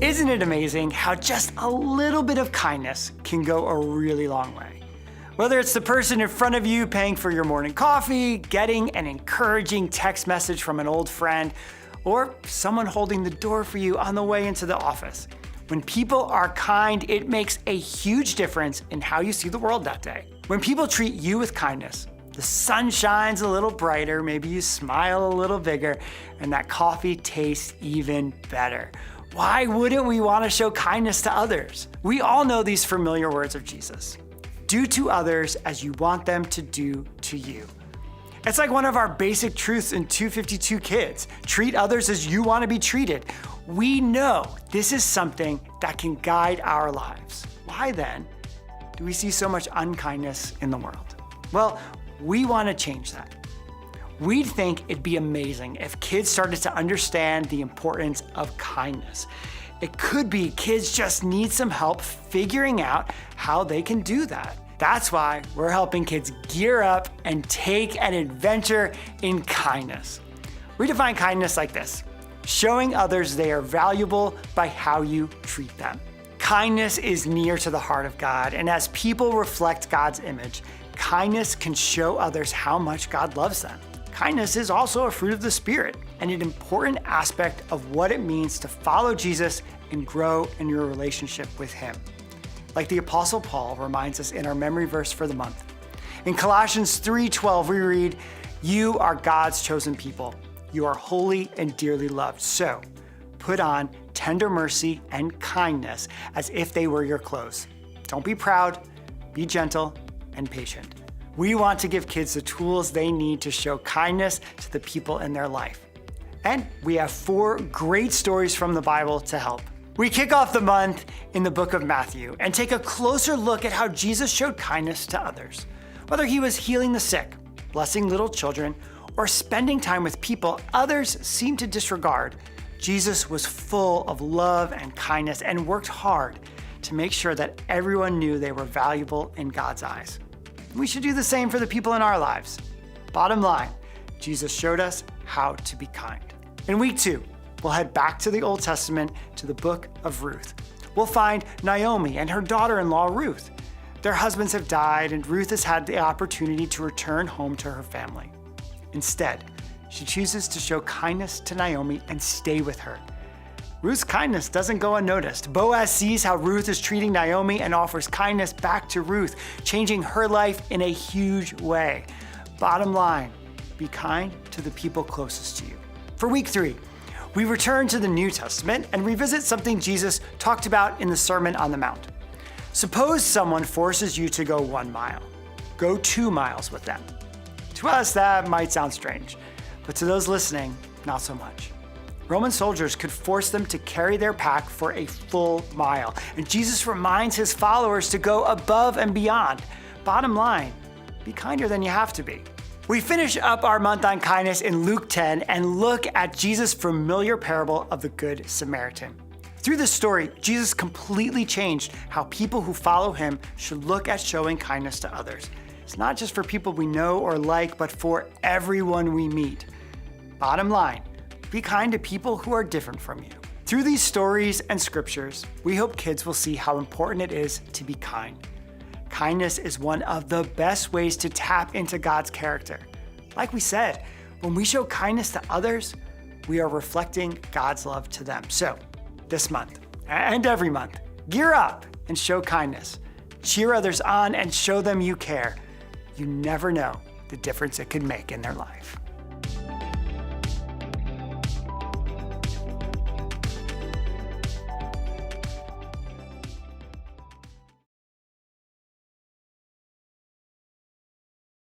Isn't it amazing how just a little bit of kindness can go a really long way? Whether it's the person in front of you paying for your morning coffee, getting an encouraging text message from an old friend, or someone holding the door for you on the way into the office. When people are kind, it makes a huge difference in how you see the world that day. When people treat you with kindness, the sun shines a little brighter, maybe you smile a little bigger, and that coffee tastes even better. Why wouldn't we want to show kindness to others? We all know these familiar words of Jesus. Do to others as you want them to do to you. It's like one of our basic truths in 252 Kids. Treat others as you want to be treated. We know this is something that can guide our lives. Why then do we see so much unkindness in the world? Well, we want to change that. We'd think it'd be amazing if kids started to understand the importance of kindness. It could be kids just need some help figuring out how they can do that. That's why we're helping kids gear up and take an adventure in kindness. We define kindness like this: showing others they are valuable by how you treat them. Kindness is near to the heart of God, and as people reflect God's image, kindness can show others how much God loves them. Kindness is also a fruit of the Spirit and an important aspect of what it means to follow Jesus and grow in your relationship with Him. Like the Apostle Paul reminds us in our memory verse for the month. In Colossians 3:12, we read, "You are God's chosen people. You are holy and dearly loved. So put on tender mercy and kindness as if they were your clothes. Don't be proud, be gentle and patient." We want to give kids the tools they need to show kindness to the people in their life. And we have 4 great stories from the Bible to help. We kick off the month in the book of Matthew and take a closer look at how Jesus showed kindness to others. Whether he was healing the sick, blessing little children, or spending time with people others seem to disregard, Jesus was full of love and kindness and worked hard to make sure that everyone knew they were valuable in God's eyes. We should do the same for the people in our lives. Bottom line, Jesus showed us how to be kind. In week 2, we'll head back to the Old Testament to the book of Ruth. We'll find Naomi and her daughter-in-law Ruth. Their husbands have died, and Ruth has had the opportunity to return home to her family. Instead, she chooses to show kindness to Naomi and stay with her. Ruth's kindness doesn't go unnoticed. Boaz sees how Ruth is treating Naomi and offers kindness back to Ruth, changing her life in a huge way. Bottom line, be kind to the people closest to you. For week 3, we return to the New Testament and revisit something Jesus talked about in the Sermon on the Mount. Suppose someone forces you to go 1 mile. Go 2 miles with them. To us, that might sound strange, but to those listening, not so much. Roman soldiers could force them to carry their pack for a full mile, and Jesus reminds his followers to go above and beyond. Bottom line, be kinder than you have to be. We finish up our month on kindness in Luke 10 and look at Jesus' familiar parable of the Good Samaritan. Through this story, Jesus completely changed how people who follow him should look at showing kindness to others. It's not just for people we know or like, but for everyone we meet. Bottom line, be kind to people who are different from you. Through these stories and scriptures, we hope kids will see how important it is to be kind. Kindness is one of the best ways to tap into God's character. Like we said, when we show kindness to others, we are reflecting God's love to them. So, this month and every month, gear up and show kindness. Cheer others on and show them you care. You never know the difference it could make in their life.